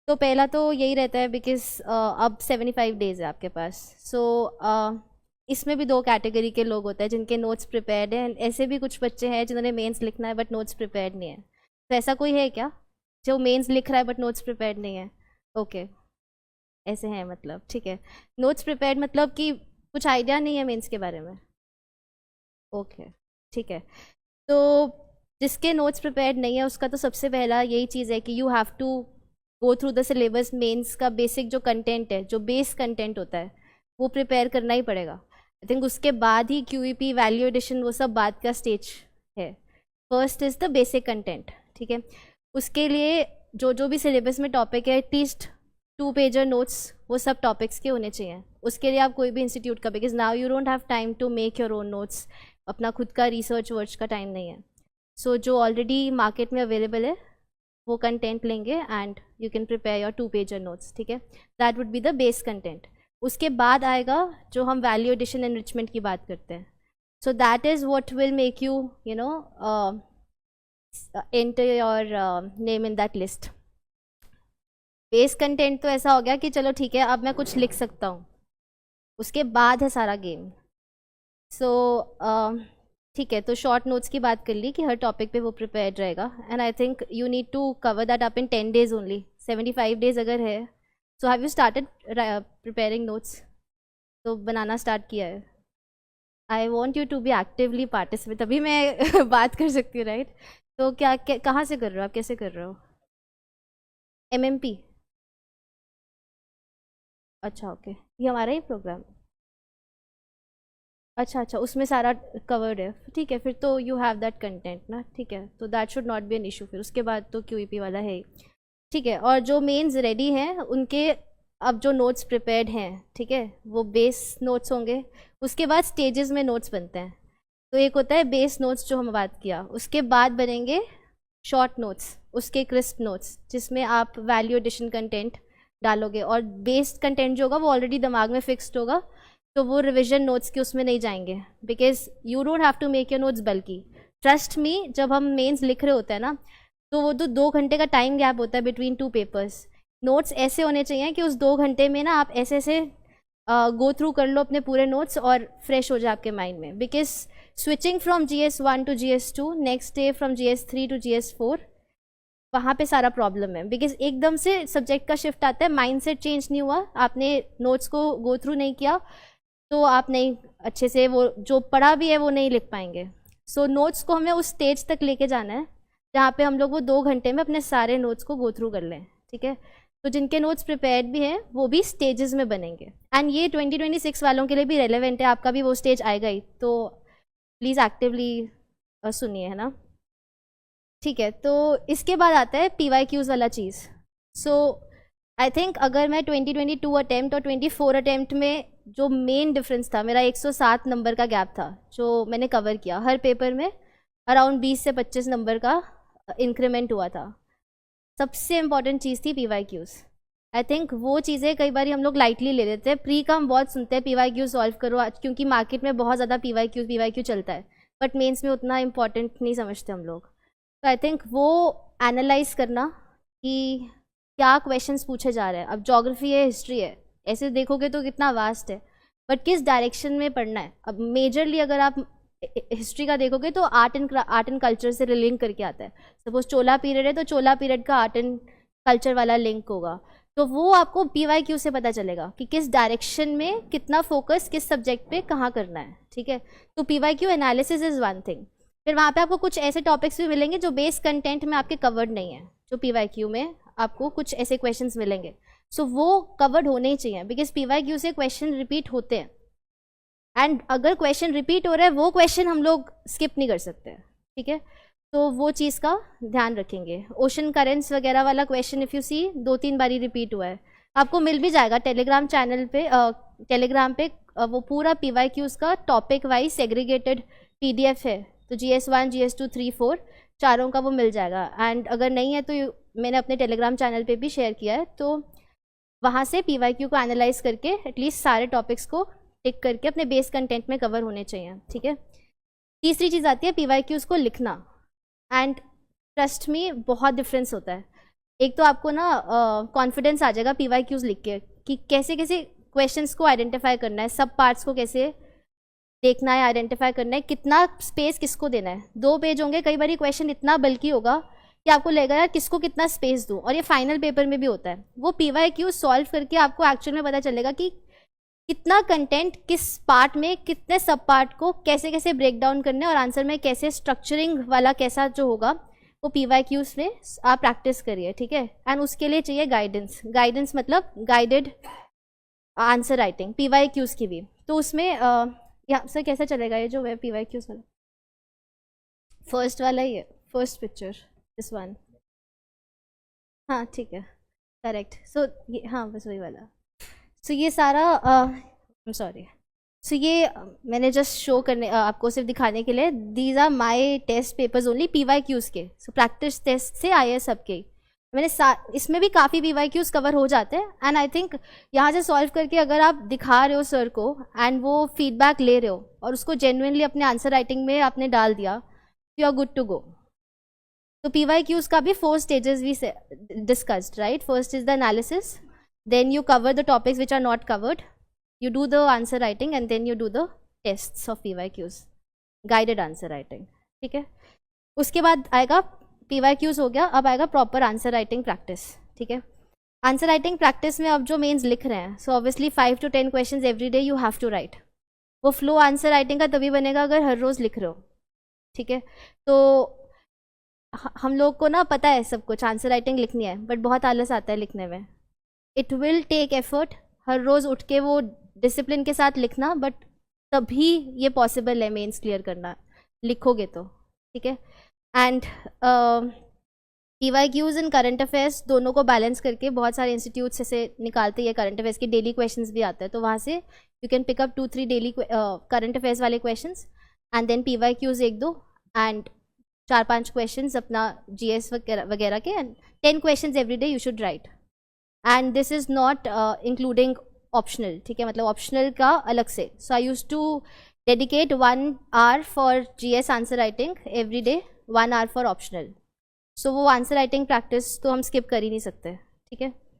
तो पहला तो यही रहता है बिकॉज अब 75 डेज है आपके पास। सो इसमें भी दो कैटेगरी के लोग होते हैं जिनके नोट्स प्रिपेयर्ड हैं, ऐसे भी कुछ बच्चे हैं जिन्होंने मेंस लिखना है बट नोट्स प्रिपेयर्ड नहीं है। तो ऐसा कोई है क्या जो मेंस लिख रहा है बट नोट्स प्रिपेयर्ड नहीं है? ओके, ऐसे हैं मतलब, ठीक है। नोट्स प्रिपेयर्ड मतलब कि कुछ आइडिया नहीं है मेंस के बारे में। ओके, ठीक है। तो जिसके नोट्स प्रिपेयर्ड नहीं है उसका तो सबसे पहला यही चीज़ है कि you have to go through the syllabus. Mains का बेसिक जो कंटेंट है, जो बेस कंटेंट होता है, वो प्रिपेयर करना ही पड़ेगा। आई थिंक उसके बाद ही क्यूईपी, वैल्यू एडिशन, वो सब बाद का स्टेज है। First is the basic content, ठीक है। उसके लिए जो जो भी सिलेबस में टॉपिक है, एटलीस्ट 2 पेजर नोट्स वो सब टॉपिक्स के होने चाहिए। उसके लिए आप कोई भी इंस्टीट्यूट का, because now you don't have time to make your own notes, अपना खुद का रिसर्च वर्च का टाइम नहीं है। सो जो ऑलरेडी मार्केट में अवेलेबल है वो कंटेंट लेंगे and you can prepare your 2 pager notes, ठीक है। That would be the base content. उसके बाद आएगा जो हम वैल्यू एडिशन एनरिचमेंट की बात करते हैं। So that is what will make you you know enter your name in that list. Base content तो ऐसा हो गया कि चलो ठीक है, अब मैं कुछ लिख सकता हूँ, उसके बाद है सारा गेम। सो ठीक है, तो शॉर्ट नोट्स की बात कर ली कि हर टॉपिक पे वो प्रिपेयर्ड रहेगा and I think you need to cover that up in 10 days only. 75 days अगर है, so have you started preparing notes? तो बनाना स्टार्ट किया है? I want you to be actively participate, तभी मैं बात कर सकती हूँ, राइट? तो क्या कहाँ से कर रहे हो आप, कैसे कर रहे हो? MMP? अच्छा, ओके, ये हमारा ही प्रोग्राम। अच्छा अच्छा, उसमें सारा कवर्ड है, ठीक है। फिर तो यू हैव दैट कंटेंट ना, ठीक है, तो that should not be an issue. फिर उसके बाद तो क्यूईपी वाला है ही, ठीक है। और जो मेंस रेडी हैं उनके अब जो नोट्स प्रिपेयर्ड हैं, ठीक है, वो बेस नोट्स होंगे। उसके बाद स्टेजेस में नोट्स बनते हैं। तो एक होता है बेस नोट्स जो हम बात किया, उसके बाद बनेंगे शॉर्ट नोट्स, उसके क्रिस्प नोट्स जिसमें आप वैल्यू एडिशन कंटेंट डालोगे। और बेस्ड कंटेंट जो होगा वो ऑलरेडी दिमाग में फिक्स्ड होगा, तो वो रिविजन नोट्स के उसमें नहीं जाएंगे, because you don't have to make your notes बल्कि। ट्रस्ट मी, जब हम मेंस लिख रहे होते हैं ना, तो वो तो 2 घंटे का टाइम गैप होता है बिटवीन 2 पेपर्स। नोट्स ऐसे होने चाहिए कि उस 2 घंटे में ना आप ऐसे ऐसे गो थ्रू कर लो अपने पूरे नोट्स और फ्रेश हो जाए आपके माइंड में। Because switching from GS1 to GS2, next day from GS3 to GS4, वहाँ पे सारा प्रॉब्लम है। बिकॉज एकदम से सब्जेक्ट का शिफ्ट आता है, माइंड सेट चेंज नहीं हुआ, आपने नोट्स को गो थ्रू नहीं किया, तो आप नहीं अच्छे से वो जो पढ़ा भी है वो नहीं लिख पाएंगे। सो नोट्स को हमें उस स्टेज तक लेके जाना है जहाँ पे हम लोग वो 2 घंटे में अपने सारे नोट्स को गो थ्रू कर लें, ठीक है। तो जिनके नोट्स प्रिपेयर्ड भी हैं वो भी स्टेजेस में बनेंगे एंड ये 2026 वालों के लिए भी रेलेवेंट है, आपका भी वो स्टेज आएगा ही, तो प्लीज़ एक्टिवली सुनिए, है ना, ठीक है। तो इसके बाद आता है PYQs वाला चीज़। सो आई थिंक अगर मैं 2022 अटैम्प्ट और 24 अटैम्प्ट में जो मेन डिफरेंस था, मेरा 107 नंबर का गैप था जो मैंने कवर किया। हर पेपर में अराउंड 20 से 25 नंबर का इंक्रीमेंट हुआ था। सबसे इम्पॉर्टेंट चीज़ थी PYQs। आई थिंक वो चीज़ें कई बार हम लोग लाइटली ले लेते हैं। प्री का हम बहुत सुनते हैं PYQ सॉल्व करो आज, क्योंकि मार्केट में बहुत ज़्यादा PYQ चलता है, बट मेंस में उतना इंपॉर्टेंट नहीं समझते हम लोग। तो आई थिंक वो एनालाइज करना कि क्या क्वेश्चंस पूछे जा रहे हैं। अब ज्योग्राफी है, हिस्ट्री है, ऐसे देखोगे तो कितना वास्ट है, बट किस डायरेक्शन में पढ़ना है। अब मेजरली अगर आप हिस्ट्री का देखोगे तो आर्ट एंड कल्चर से लिंक करके आता है। सपोज चोला पीरियड है तो चोला पीरियड का आर्ट एंड कल्चर वाला लिंक होगा, तो वो आपको PYQ से पता चलेगा कि किस डायरेक्शन में कितना फोकस किस सब्जेक्ट पे कहाँ करना है, ठीक है। तो PYQ analysis is one thing. फिर वहाँ पे आपको कुछ ऐसे टॉपिक्स भी मिलेंगे जो बेस कंटेंट में आपके कवर्ड नहीं है, जो PYQ में आपको कुछ ऐसे क्वेश्चंस मिलेंगे। सो वो कवर्ड होने ही चाहिए, बिकॉज PYQ से क्वेश्चन रिपीट होते हैं एंड अगर क्वेश्चन रिपीट हो रहा है वो क्वेश्चन हम लोग स्किप नहीं कर सकते, ठीक है। तो वो चीज़ का ध्यान रखेंगे। ओशन करेंट्स वगैरह वाला क्वेश्चन इफ़ यू सी 2-3 बारी रिपीट हुआ है, आपको मिल भी जाएगा टेलीग्राम चैनल पे, टेलीग्राम पे वो पूरा PYQs का टॉपिक वाइज सेग्रीगेटेड PDF है। तो GS1, GS2, 3, 4 चारों का वो मिल जाएगा। एंड अगर नहीं है तो मैंने अपने टेलीग्राम चैनल पे भी शेयर किया है, तो वहाँ से PYQ को एनालाइज करके एटलीस्ट सारे टॉपिक्स को टिक करके अपने बेस कंटेंट में कवर होने चाहिए, ठीक है। तीसरी चीज़ आती है PYQs को लिखना, एंड ट्रस्ट मी बहुत डिफरेंस होता है। एक तो आपको ना कॉन्फिडेंस आ जाएगा PYQs लिख के कि कैसे कैसे क्वेश्चंस को आइडेंटिफाई करना है, सब पार्ट्स को कैसे देखना है, आइडेंटिफाई करना है, कितना स्पेस किसको देना है। 2 पेज होंगे, कई बार क्वेश्चन इतना बल्कि होगा कि आपको लगेगा यार किसको कितना स्पेस दूं, और ये फाइनल पेपर में भी होता है। वो PYQ सॉल्व करके आपको एक्चुअल में पता चलेगा कि कितना कंटेंट किस पार्ट में, कितने सब पार्ट को कैसे कैसे ब्रेक डाउन करने, और आंसर में कैसे स्ट्रक्चरिंग वाला कैसा जो होगा वो PYQs में आप प्रैक्टिस करिए, ठीक है। एंड उसके लिए चाहिए गाइडेंस। गाइडेंस मतलब गाइडेड आंसर राइटिंग PYQs की भी। तो उसमें या सर कैसा चलेगा ये जो वेब PYQs वाला, फर्स्ट वाला ही है, फर्स्ट पिक्चर दिस वन, हाँ ठीक है करेक्ट। सो ये हाँ बस वही वाला। सो ये सारा सॉरी, सो ये मैंने जस्ट शो करने आपको सिर्फ दिखाने के लिए, these are my test papers only PYQs के। सो प्रैक्टिस टेस्ट से आए हैं सबके। मैंने इसमें भी काफ़ी PYQs कवर हो जाते हैं। एंड आई थिंक यहाँ से सॉल्व करके अगर आप दिखा रहे हो सर को एंड वो फीडबैक ले रहे हो और उसको जेन्युइनली अपने आंसर राइटिंग में आपने डाल दिया, you are good to go. तो PYQs का भी 4 stages we discussed, right? First is the analysis, then you cover the topics which are not covered, you do the answer writing, and then you do the tests of PYQs, guided answer writing, ठीक है। उसके बाद आएगा PYQs हो गया, अब आएगा proper answer writing practice, ठीक है। आंसर राइटिंग प्रैक्टिस में अब जो मेन्स लिख रहे हैं, so obviously 5 to 10 questions every day you have to write. वो फ्लो आंसर राइटिंग का तभी बनेगा अगर हर रोज़ लिख रहे हो, ठीक है। तो हम लोग को ना पता है सब कुछ, आंसर राइटिंग लिखनी है, बट बहुत आलस आता है लिखने में। इट विल टेक एफर्ट, हर रोज़ उठ के वो डिसिप्लिन के साथ लिखना, बट तभी ये पॉसिबल है मेंस क्लियर करना, लिखोगे तो, ठीक है। And PYQs in current affairs दोनों को बैलेंस करके बहुत सारे इंस्टीट्यूट्स ऐसे निकालते हैं, करंट अफेयर्स के डेली क्वेश्चंस भी आते हैं, तो वहाँ से you can pick up 2-3 daily current affairs वाले questions, and then PYQs 1-2, and 4-5 questions अपना GS वगैरह के, and 10 questions every day you should write. And this is not including optional, ठीक है, मतलब ऑप्शनल का अलग से। So I use to dedicate 1 hour for GS answer writing every day, 1 hour for optional. सो वो आंसर राइटिंग प्रैक्टिस तो हम skip कर ही नहीं सकते, ठीक है।